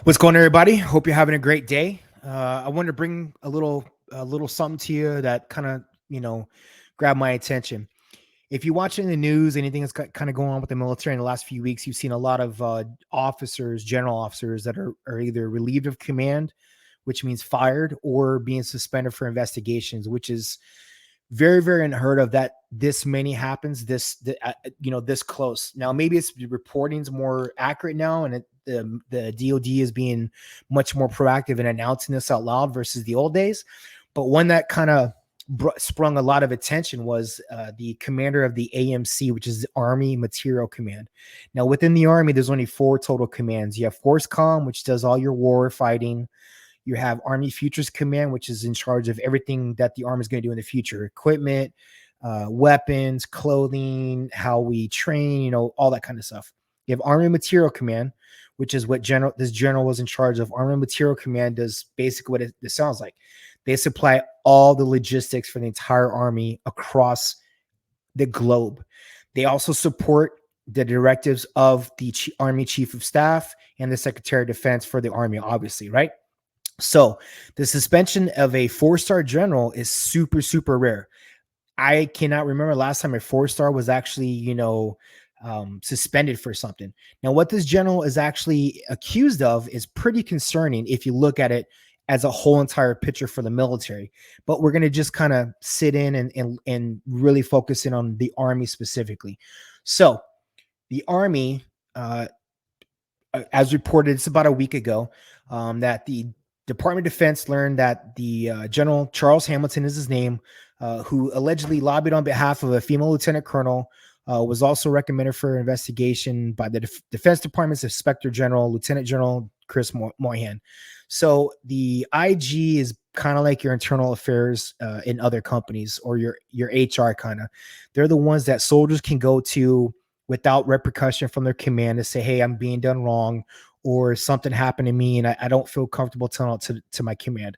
What's going on, everybody? Hope you're having a great day. I wanted to bring a little something to you that kind of grabbed my attention. If you're watching the news, anything that's kind of going on with the military in the last few weeks, you've seen a lot of officers, general officers that are either relieved of command, which means fired, or being suspended for investigations, which is very, very unheard of that this many happens this close. Now maybe it's the reporting's more accurate now, and the DoD is being much more proactive in announcing this out loud versus the old days. But one that kind of sprung a lot of attention was the commander of the AMC, which is the Army Material Command. Now within the Army, there's only four total commands. You have Force Com, which does all your war fighting. You have Army Futures Command, which is in charge of everything that the Army is going to do in the future: equipment, weapons, clothing, how we train, all that kind of stuff. You have Army Material Command, which is what this general was in charge of. Army Material Command does basically what it sounds like. They supply all the logistics for the entire Army across the globe. They also support the directives of the Army Chief of Staff and the Secretary of Defense for the Army, obviously, right? So the suspension of a four-star general is super, super rare. I cannot remember last time a four-star was actually, suspended for something. Now, what this general is actually accused of is pretty concerning if you look at it as a whole entire picture for the military. But we're going to just kind of sit in and really focus in on the Army specifically. So the Army, as reported, it's about a week ago, that the Department of Defense learned that the General Charles Hamilton is his name, who allegedly lobbied on behalf of a female lieutenant colonel, was also recommended for investigation by the Defense Department's Inspector General, Lieutenant General Chris Moynihan. So the IG is kind of like your internal affairs in other companies, or your HR kind of. They're the ones that soldiers can go to without repercussion from their command to say, hey, I'm being done wrong, or something happened to me and I don't feel comfortable telling it to my command.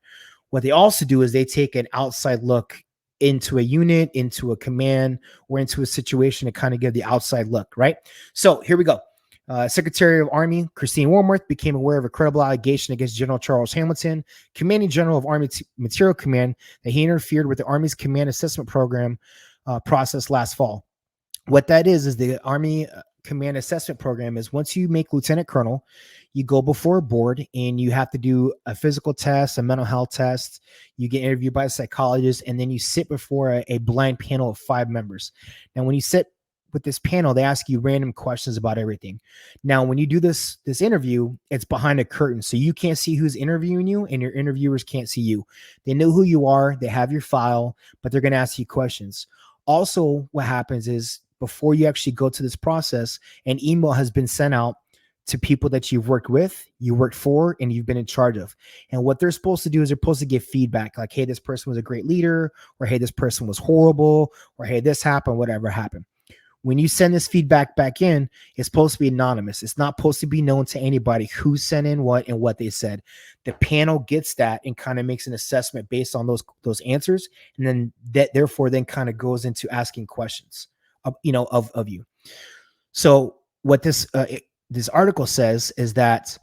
What they also do is they take an outside look into a unit, into a command, or into a situation to kind of give the outside look, right? So here we go. Secretary of Army Christine Wormuth became aware of a credible allegation against General Charles Hamilton, commanding general of Army Material Command, that he interfered with the Army's command assessment program process last fall. What that is the Army command assessment program is once you make lieutenant colonel, you go before a board and you have to do a physical test, a mental health test. You get interviewed by a psychologist, and then you sit before a blind panel of 5 members. Now, when you sit with this panel, they ask you random questions about everything. Now, when you do this interview, it's behind a curtain, so you can't see who's interviewing you, and your interviewers can't see you. They know who you are, they have your file, but they're going to ask you questions. Also, what happens is before you actually go to this process, an email has been sent out to people that you've worked with, you worked for, and you've been in charge of. And what they're supposed to do is they're supposed to give feedback like, hey, this person was a great leader, or hey, this person was horrible, or hey, this happened, whatever happened. When you send this feedback back in, it's supposed to be anonymous. It's not supposed to be known to anybody who sent in what and what they said. The panel gets that and kind of makes an assessment based on those answers, and then that therefore then kind of goes into asking questions of you. So what this article says is that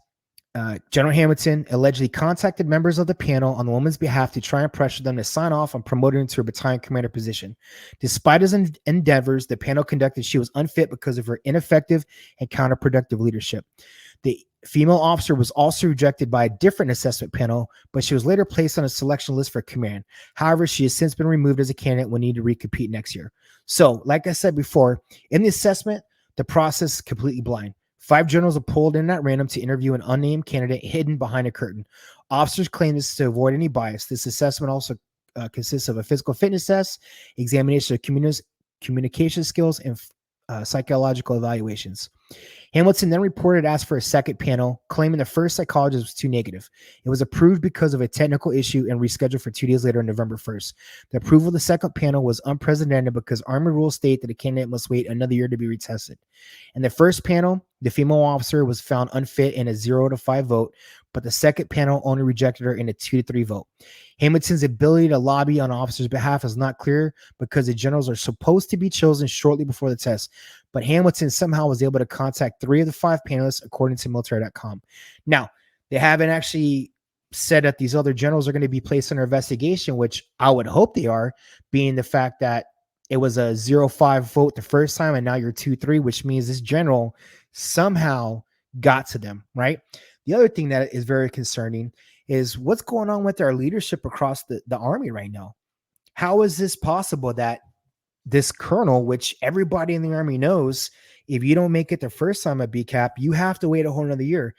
General Hamilton allegedly contacted members of the panel on the woman's behalf to try and pressure them to sign off on promoting her to a battalion commander position. Despite his endeavors, the panel conducted she was unfit because of her ineffective and counterproductive leadership. The female officer was also rejected by a different assessment panel, but she was later placed on a selection list for command. However, she has since been removed as a candidate and will need to recompete next year. So, like I said before, in the assessment, the process is completely blind. 5 generals are pulled in at random to interview an unnamed candidate hidden behind a curtain. Officers claim this to avoid any bias. This assessment also consists of a physical fitness test, examination of communication skills, and psychological evaluations. Hamilton then reported asked for a second panel, claiming the first psychologist was too negative. It was approved because of a technical issue and rescheduled for 2 days later on November 1st. The approval of the second panel was unprecedented because Army rules state that a candidate must wait another year to be retested. In the first panel, the female officer was found unfit in a 0-5 vote, but the second panel only rejected her in a 2-3 vote. Hamilton's ability to lobby on officers' behalf is not clear because the generals are supposed to be chosen shortly before the test, but Hamilton somehow was able to contact 3 of the 5 panelists, according to military.com. Now, They haven't actually said that these other generals are going to be placed under investigation, which I would hope they are, being the fact that it was a 0-5 vote the first time and now you're 2-3, which means this general somehow got to them, right? The other thing that is very concerning is what's going on with our leadership across the Army right now. How is this possible that this colonel, which everybody in the Army knows, if you don't make it the first time at BCAP, you have to wait a whole another year?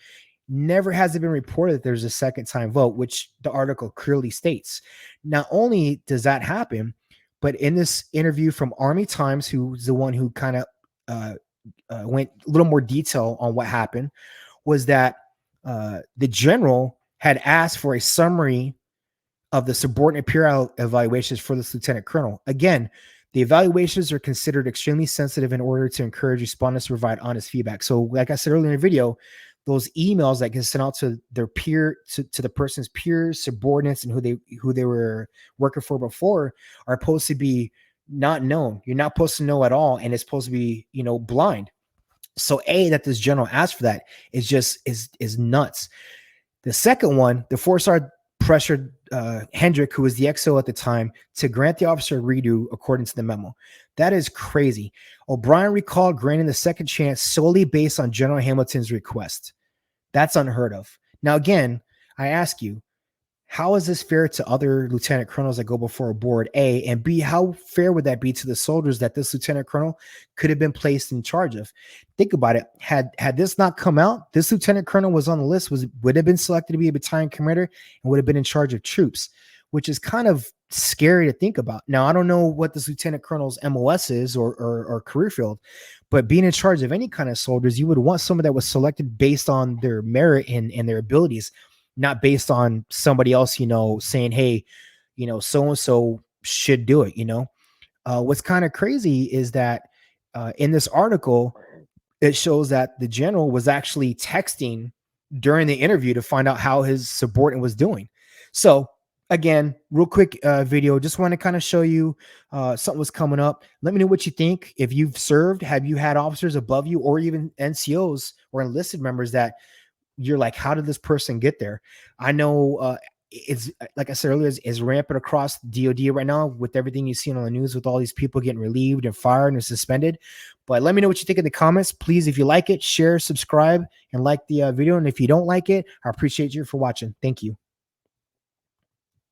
Never has it been reported that there's a second time vote, which the article clearly states. Not only does that happen, but in this interview from Army Times, who's the one who kind of uh, went a little more detail on what happened, was that the general had asked for a summary of the subordinate peer evaluations for this lieutenant colonel. Again, the evaluations are considered extremely sensitive in order to encourage respondents to provide honest feedback. So, like I said earlier in the video, those emails that get sent out to their peer, to the person's peers, subordinates, and who they were working for before, are supposed to be not known. You're not supposed to know at all, and it's supposed to be, blind. So, that this general asked for that is nuts. The second one, the four-star pressured Hendrick, who was the XO at the time, to grant the officer a redo according to the memo. That is crazy. O'Brien recalled granting the second chance solely based on General Hamilton's request. That's unheard of. Now, again, I ask you, how is this fair to other lieutenant colonels that go before a board, A? And B, how fair would that be to the soldiers that this lieutenant colonel could have been placed in charge of? Think about it. Had this not come out, this lieutenant colonel was on the list, would have been selected to be a battalion commander and would have been in charge of troops, which is kind of scary to think about. Now, I don't know what this lieutenant colonel's MOS is or career field, but being in charge of any kind of soldiers, you would want someone that was selected based on their merit and their abilities, not based on somebody else, saying, hey, so-and-so should do it. What's kind of crazy is that in this article, it shows that the general was actually texting during the interview to find out how his subordinate was doing. So again, real quick video, just want to kind of show you something was coming up. Let me know what you think. If you've served, have you had officers above you or even NCOs or enlisted members that you're like, how did this person get there? I know it's, like I said earlier, is rampant across DOD right now with everything you see on the news with all these people getting relieved and fired and suspended. But let me know what you think in the comments. Please, if you like it, share, subscribe, and like the video. And if you don't like it, I appreciate you for watching. Thank you.